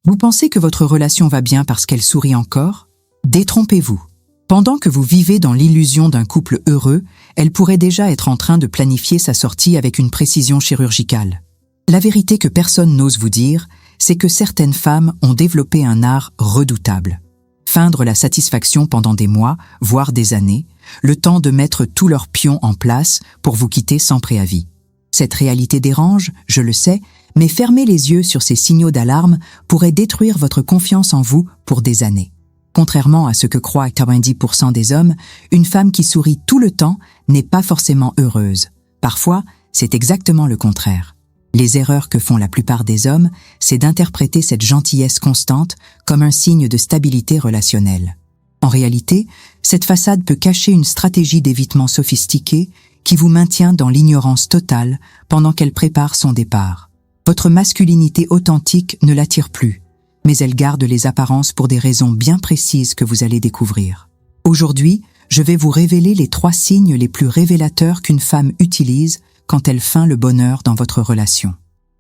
Vous pensez que votre relation va bien parce qu'elle sourit encore? Détrompez-vous. Pendant que vous vivez dans l'illusion d'un couple heureux, elle pourrait déjà être en train de planifier sa sortie avec une précision chirurgicale. La vérité que personne n'ose vous dire, c'est que certaines femmes ont développé un art redoutable. Feindre la satisfaction pendant des mois, voire des années, le temps de mettre tous leurs pions en place pour vous quitter sans préavis. Cette réalité dérange, je le sais, mais fermer les yeux sur ces signaux d'alarme pourrait détruire votre confiance en vous pour des années. Contrairement à ce que croient 90% des hommes, une femme qui sourit tout le temps n'est pas forcément heureuse. Parfois, c'est exactement le contraire. Les erreurs que font la plupart des hommes, c'est d'interpréter cette gentillesse constante comme un signe de stabilité relationnelle. En réalité, cette façade peut cacher une stratégie d'évitement sophistiquée qui vous maintient dans l'ignorance totale pendant qu'elle prépare son départ. Votre masculinité authentique ne l'attire plus, mais elle garde les apparences pour des raisons bien précises que vous allez découvrir. Aujourd'hui, je vais vous révéler les 3 signes les plus révélateurs qu'une femme utilise quand elle feint le bonheur dans votre relation.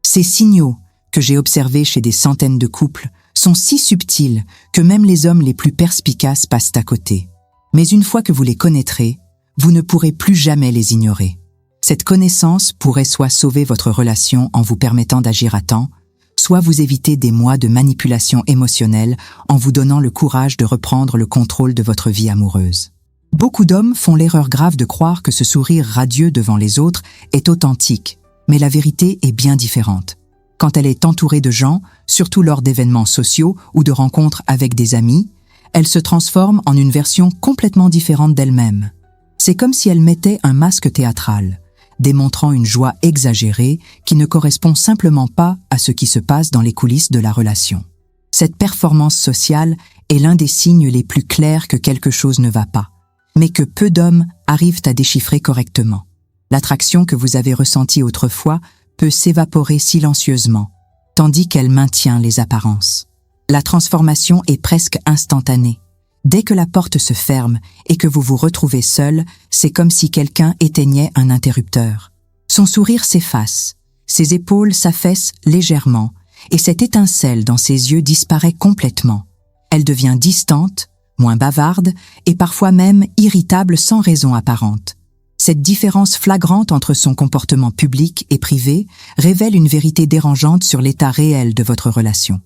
Ces signaux, que j'ai observés chez des centaines de couples, sont si subtils que même les hommes les plus perspicaces passent à côté. Mais une fois que vous les connaîtrez, vous ne pourrez plus jamais les ignorer. Cette connaissance pourrait soit sauver votre relation en vous permettant d'agir à temps, soit vous éviter des mois de manipulation émotionnelle en vous donnant le courage de reprendre le contrôle de votre vie amoureuse. Beaucoup d'hommes font l'erreur grave de croire que ce sourire radieux devant les autres est authentique, mais la vérité est bien différente. Quand elle est entourée de gens, surtout lors d'événements sociaux ou de rencontres avec des amis, elle se transforme en une version complètement différente d'elle-même. C'est comme si elle mettait un masque théâtral, démontrant une joie exagérée qui ne correspond simplement pas à ce qui se passe dans les coulisses de la relation. Cette performance sociale est l'un des signes les plus clairs que quelque chose ne va pas, mais que peu d'hommes arrivent à déchiffrer correctement. L'attraction que vous avez ressentie autrefois peut s'évaporer silencieusement, tandis qu'elle maintient les apparences. La transformation est presque instantanée. Dès que la porte se ferme et que vous vous retrouvez seul, c'est comme si quelqu'un éteignait un interrupteur. Son sourire s'efface, ses épaules s'affaissent légèrement, et cette étincelle dans ses yeux disparaît complètement. Elle devient distante, moins bavarde, et parfois même irritable sans raison apparente. Cette différence flagrante entre son comportement public et privé révèle une vérité dérangeante sur l'état réel de votre relation.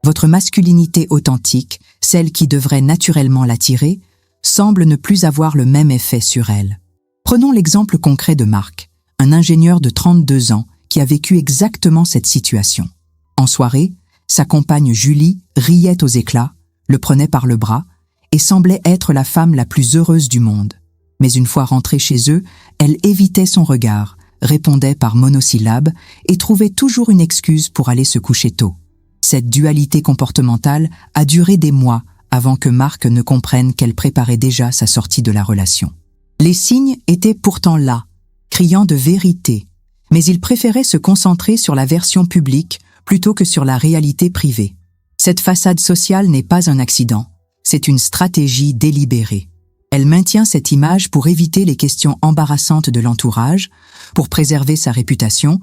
Votre masculinité authentique, celle qui devrait naturellement l'attirer, semble ne plus avoir le même effet sur elle. Prenons l'exemple concret de Marc, un ingénieur de 32 ans qui a vécu exactement cette situation. En soirée, sa compagne Julie riait aux éclats, le prenait par le bras et semblait être la femme la plus heureuse du monde. Mais une fois rentrée chez eux, elle évitait son regard, répondait par monosyllabes et trouvait toujours une excuse pour aller se coucher tôt. Cette dualité comportementale a duré des mois avant que Marc ne comprenne qu'elle préparait déjà sa sortie de la relation. Les signes étaient pourtant là, criant de vérité, mais il préférait se concentrer sur la version publique plutôt que sur la réalité privée. Cette façade sociale n'est pas un accident, c'est une stratégie délibérée. Elle maintient cette image pour éviter les questions embarrassantes de l'entourage, pour préserver sa réputation,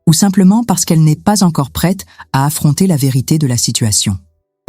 ou simplement parce qu'elle n'est pas encore prête à affronter la vérité de la situation.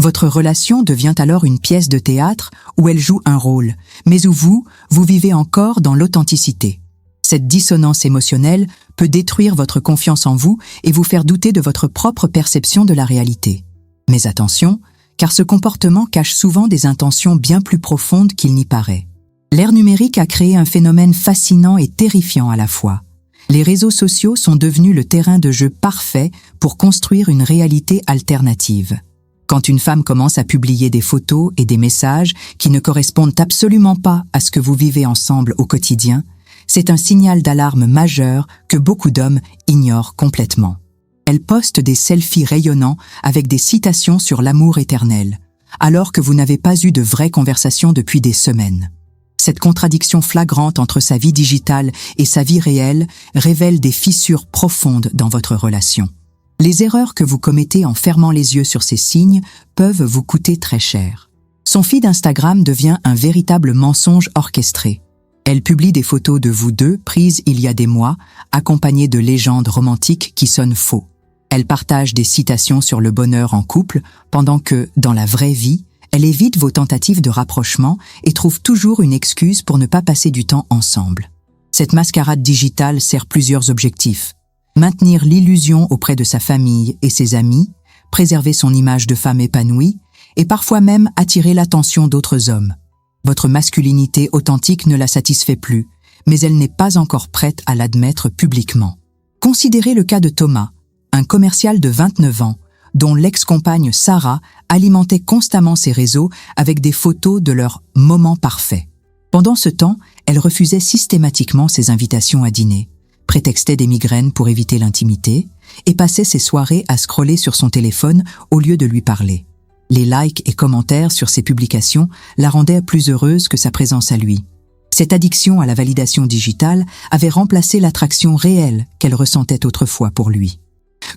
Votre relation devient alors une pièce de théâtre où elle joue un rôle, mais où vous vivez encore dans l'authenticité. Cette dissonance émotionnelle peut détruire votre confiance en vous et vous faire douter de votre propre perception de la réalité. Mais attention, car ce comportement cache souvent des intentions bien plus profondes qu'il n'y paraît. L'ère numérique a créé un phénomène fascinant et terrifiant à la fois. Les réseaux sociaux sont devenus le terrain de jeu parfait pour construire une réalité alternative. Quand une femme commence à publier des photos et des messages qui ne correspondent absolument pas à ce que vous vivez ensemble au quotidien, c'est un signal d'alarme majeur que beaucoup d'hommes ignorent complètement. Elle poste des selfies rayonnants avec des citations sur l'amour éternel, alors que vous n'avez pas eu de vraie conversation depuis des semaines. Cette contradiction flagrante entre sa vie digitale et sa vie réelle révèle des fissures profondes dans votre relation. Les erreurs que vous commettez en fermant les yeux sur ces signes peuvent vous coûter très cher. Son feed Instagram devient un véritable mensonge orchestré. Elle publie des photos de vous deux prises il y a des mois, accompagnées de légendes romantiques qui sonnent faux. Elle partage des citations sur le bonheur en couple, pendant que, dans la vraie vie, elle évite vos tentatives de rapprochement et trouve toujours une excuse pour ne pas passer du temps ensemble. Cette mascarade digitale sert plusieurs objectifs. Maintenir l'illusion auprès de sa famille et ses amis, préserver son image de femme épanouie et parfois même attirer l'attention d'autres hommes. Votre masculinité authentique ne la satisfait plus, mais elle n'est pas encore prête à l'admettre publiquement. Considérez le cas de Thomas, un commercial de 29 ans, dont l'ex-compagne Sarah alimentait constamment ses réseaux avec des photos de leur moment parfait. Pendant ce temps, elle refusait systématiquement ses invitations à dîner, prétextait des migraines pour éviter l'intimité et passait ses soirées à scroller sur son téléphone au lieu de lui parler. Les likes et commentaires sur ses publications la rendaient plus heureuse que sa présence à lui. Cette addiction à la validation digitale avait remplacé l'attraction réelle qu'elle ressentait autrefois pour lui.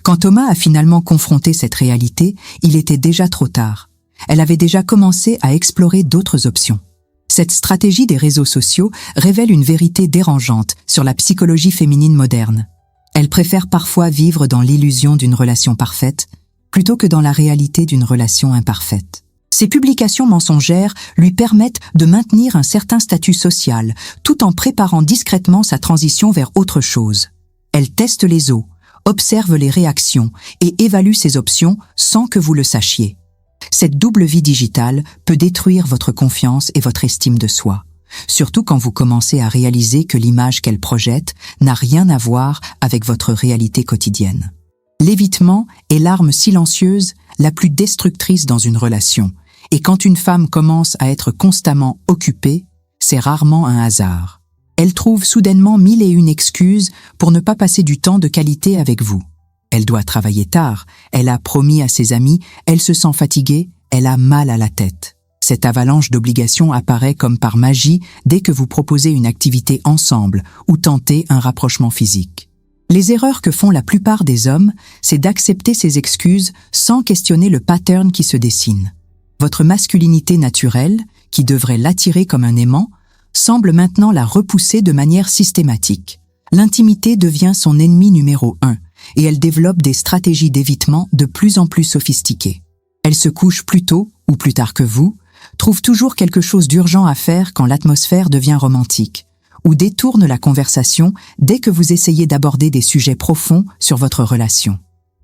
Quand Thomas a finalement confronté cette réalité, il était déjà trop tard. Elle avait déjà commencé à explorer d'autres options. Cette stratégie des réseaux sociaux révèle une vérité dérangeante sur la psychologie féminine moderne. Elle préfère parfois vivre dans l'illusion d'une relation parfaite, plutôt que dans la réalité d'une relation imparfaite. Ces publications mensongères lui permettent de maintenir un certain statut social, tout en préparant discrètement sa transition vers autre chose. Elle teste les eaux, observe les réactions et évalue ses options sans que vous le sachiez. Cette double vie digitale peut détruire votre confiance et votre estime de soi, surtout quand vous commencez à réaliser que l'image qu'elle projette n'a rien à voir avec votre réalité quotidienne. L'évitement est l'arme silencieuse la plus destructrice dans une relation, et quand une femme commence à être constamment occupée, c'est rarement un hasard. Elle trouve soudainement 1001 excuses pour ne pas passer du temps de qualité avec vous. Elle doit travailler tard, elle a promis à ses amis, elle se sent fatiguée, elle a mal à la tête. Cette avalanche d'obligations apparaît comme par magie dès que vous proposez une activité ensemble ou tentez un rapprochement physique. Les erreurs que font la plupart des hommes, c'est d'accepter ces excuses sans questionner le pattern qui se dessine. Votre masculinité naturelle, qui devrait l'attirer comme un aimant, semble maintenant la repousser de manière systématique. L'intimité devient son ennemi numéro 1 et elle développe des stratégies d'évitement de plus en plus sophistiquées. Elle se couche plus tôt ou plus tard que vous, trouve toujours quelque chose d'urgent à faire quand l'atmosphère devient romantique, ou détourne la conversation dès que vous essayez d'aborder des sujets profonds sur votre relation.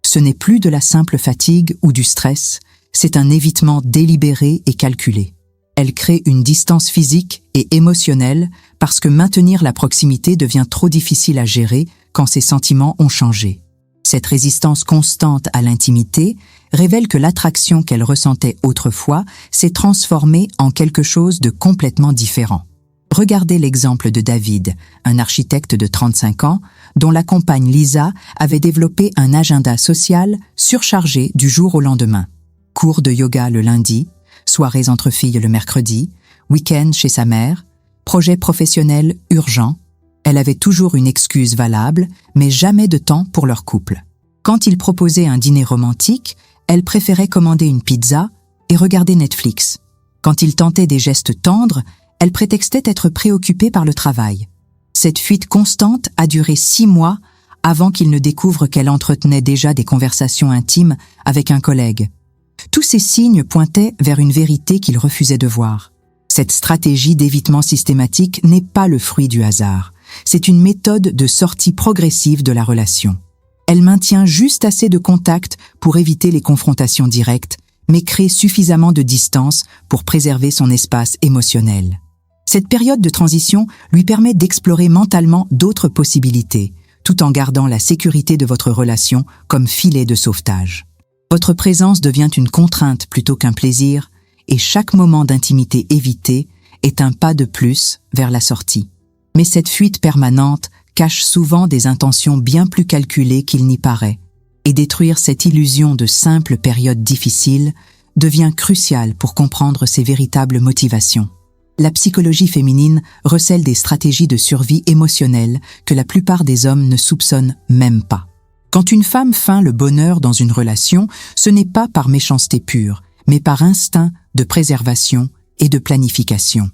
Ce n'est plus de la simple fatigue ou du stress, c'est un évitement délibéré et calculé. Elle crée une distance physique et émotionnelle parce que maintenir la proximité devient trop difficile à gérer quand ses sentiments ont changé. Cette résistance constante à l'intimité révèle que l'attraction qu'elle ressentait autrefois s'est transformée en quelque chose de complètement différent. Regardez l'exemple de David, un architecte de 35 ans, dont la compagne Lisa avait développé un agenda social surchargé du jour au lendemain. Cours de yoga le lundi, soirées entre filles le mercredi, week-end chez sa mère, projet professionnel urgent. Elle avait toujours une excuse valable, mais jamais de temps pour leur couple. Quand il proposait un dîner romantique, elle préférait commander une pizza et regarder Netflix. Quand il tentait des gestes tendres, elle prétextait être préoccupée par le travail. Cette fuite constante a duré 6 mois avant qu'il ne découvre qu'elle entretenait déjà des conversations intimes avec un collègue. Tous ces signes pointaient vers une vérité qu'il refusait de voir. Cette stratégie d'évitement systématique n'est pas le fruit du hasard. C'est une méthode de sortie progressive de la relation. Elle maintient juste assez de contact pour éviter les confrontations directes, mais crée suffisamment de distance pour préserver son espace émotionnel. Cette période de transition lui permet d'explorer mentalement d'autres possibilités, tout en gardant la sécurité de votre relation comme filet de sauvetage. Votre présence devient une contrainte plutôt qu'un plaisir, et chaque moment d'intimité évité est un pas de plus vers la sortie. Mais cette fuite permanente cache souvent des intentions bien plus calculées qu'il n'y paraît, et détruire cette illusion de simple période difficile devient crucial pour comprendre ses véritables motivations. La psychologie féminine recèle des stratégies de survie émotionnelle que la plupart des hommes ne soupçonnent même pas. Quand une femme feint le bonheur dans une relation, ce n'est pas par méchanceté pure, mais par instinct de préservation et de planification.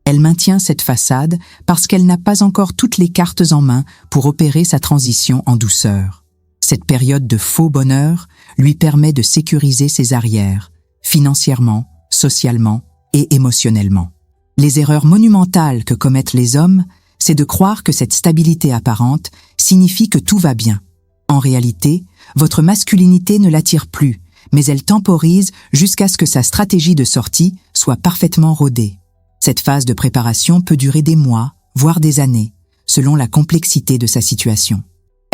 Elle maintient cette façade parce qu'elle n'a pas encore toutes les cartes en main pour opérer sa transition en douceur. Cette période de faux bonheur lui permet de sécuriser ses arrières, financièrement, socialement et émotionnellement. Les erreurs monumentales que commettent les hommes, c'est de croire que cette stabilité apparente signifie que tout va bien. En réalité, votre masculinité ne l'attire plus, mais elle temporise jusqu'à ce que sa stratégie de sortie soit parfaitement rodée. Cette phase de préparation peut durer des mois, voire des années, selon la complexité de sa situation.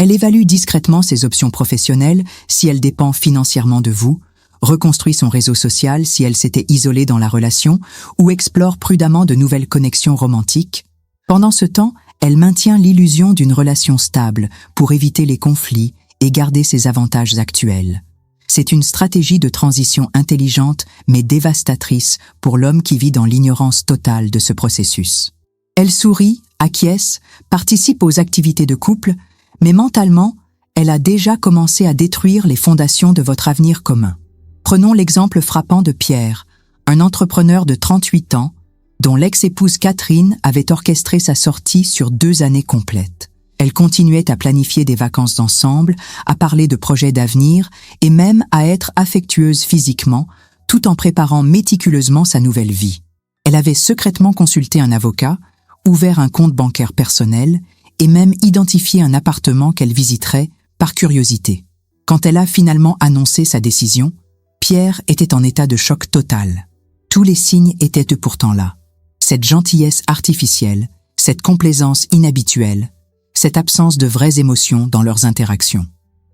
Elle évalue discrètement ses options professionnelles si elle dépend financièrement de vous, reconstruit son réseau social si elle s'était isolée dans la relation ou explore prudemment de nouvelles connexions romantiques. Pendant ce temps, elle maintient l'illusion d'une relation stable pour éviter les conflits et garder ses avantages actuels. C'est une stratégie de transition intelligente mais dévastatrice pour l'homme qui vit dans l'ignorance totale de ce processus. Elle sourit, acquiesce, participe aux activités de couple, mais mentalement, elle a déjà commencé à détruire les fondations de votre avenir commun. Prenons l'exemple frappant de Pierre, un entrepreneur de 38 ans, dont l'ex-épouse Catherine avait orchestré sa sortie sur 2 années complètes. Elle continuait à planifier des vacances ensemble, à parler de projets d'avenir et même à être affectueuse physiquement, tout en préparant méticuleusement sa nouvelle vie. Elle avait secrètement consulté un avocat, ouvert un compte bancaire personnel et même identifié un appartement qu'elle visiterait par curiosité. Quand elle a finalement annoncé sa décision, Pierre était en état de choc total. Tous les signes étaient pourtant là. Cette gentillesse artificielle, cette complaisance inhabituelle, cette absence de vraies émotions dans leurs interactions.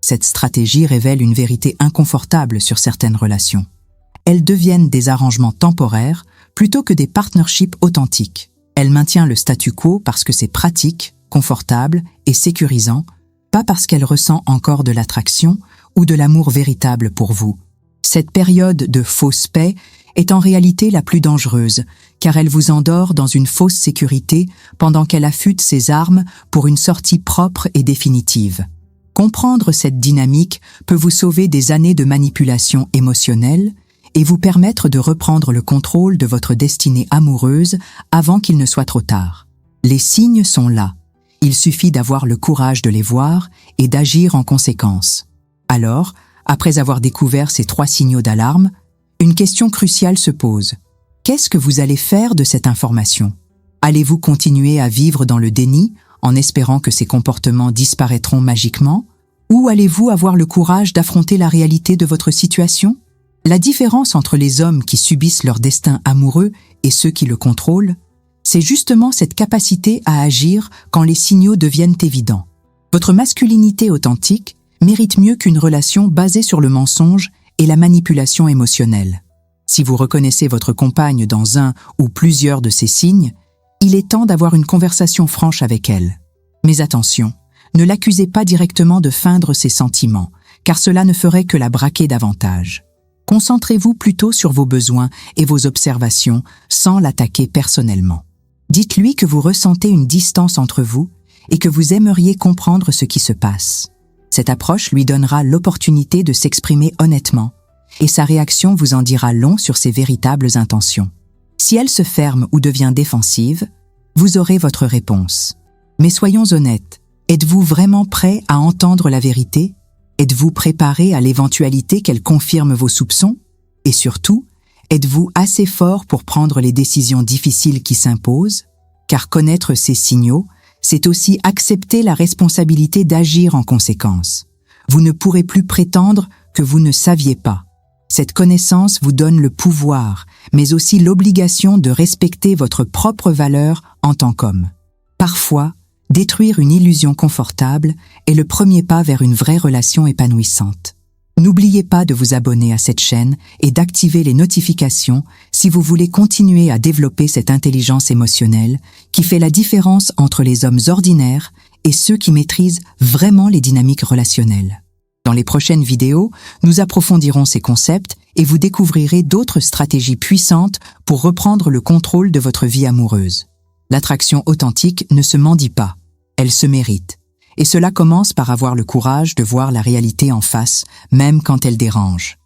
Cette stratégie révèle une vérité inconfortable sur certaines relations. Elles deviennent des arrangements temporaires plutôt que des partnerships authentiques. Elle maintient le statu quo parce que c'est pratique, confortable et sécurisant, pas parce qu'elle ressent encore de l'attraction ou de l'amour véritable pour vous. Cette période de fausse paix est en réalité la plus dangereuse, car elle vous endort dans une fausse sécurité pendant qu'elle affûte ses armes pour une sortie propre et définitive. Comprendre cette dynamique peut vous sauver des années de manipulation émotionnelle et vous permettre de reprendre le contrôle de votre destinée amoureuse avant qu'il ne soit trop tard. Les signes sont là. Il suffit d'avoir le courage de les voir et d'agir en conséquence. Alors, après avoir découvert ces 3 signaux d'alarme, une question cruciale se pose. Qu'est-ce que vous allez faire de cette information? Allez-vous continuer à vivre dans le déni en espérant que ces comportements disparaîtront magiquement? Ou allez-vous avoir le courage d'affronter la réalité de votre situation? La différence entre les hommes qui subissent leur destin amoureux et ceux qui le contrôlent, c'est justement cette capacité à agir quand les signaux deviennent évidents. Votre masculinité authentique mérite mieux qu'une relation basée sur le mensonge et la manipulation émotionnelle. Si vous reconnaissez votre compagne dans un ou plusieurs de ces signes, il est temps d'avoir une conversation franche avec elle. Mais attention, ne l'accusez pas directement de feindre ses sentiments, car cela ne ferait que la braquer davantage. Concentrez-vous plutôt sur vos besoins et vos observations sans l'attaquer personnellement. Dites-lui que vous ressentez une distance entre vous et que vous aimeriez comprendre ce qui se passe. Cette approche lui donnera l'opportunité de s'exprimer honnêtement, et sa réaction vous en dira long sur ses véritables intentions. Si elle se ferme ou devient défensive, vous aurez votre réponse. Mais soyons honnêtes, êtes-vous vraiment prêt à entendre la vérité? Êtes-vous préparé à l'éventualité qu'elle confirme vos soupçons? Et surtout, êtes-vous assez fort pour prendre les décisions difficiles qui s'imposent? Car connaître ces signaux, c'est aussi accepter la responsabilité d'agir en conséquence. Vous ne pourrez plus prétendre que vous ne saviez pas. Cette connaissance vous donne le pouvoir, mais aussi l'obligation de respecter votre propre valeur en tant qu'homme. Parfois, détruire une illusion confortable est le premier pas vers une vraie relation épanouissante. N'oubliez pas de vous abonner à cette chaîne et d'activer les notifications si vous voulez continuer à développer cette intelligence émotionnelle qui fait la différence entre les hommes ordinaires et ceux qui maîtrisent vraiment les dynamiques relationnelles. Dans les prochaines vidéos, nous approfondirons ces concepts et vous découvrirez d'autres stratégies puissantes pour reprendre le contrôle de votre vie amoureuse. L'attraction authentique ne se mendie pas, elle se mérite. Et cela commence par avoir le courage de voir la réalité en face, même quand elle dérange.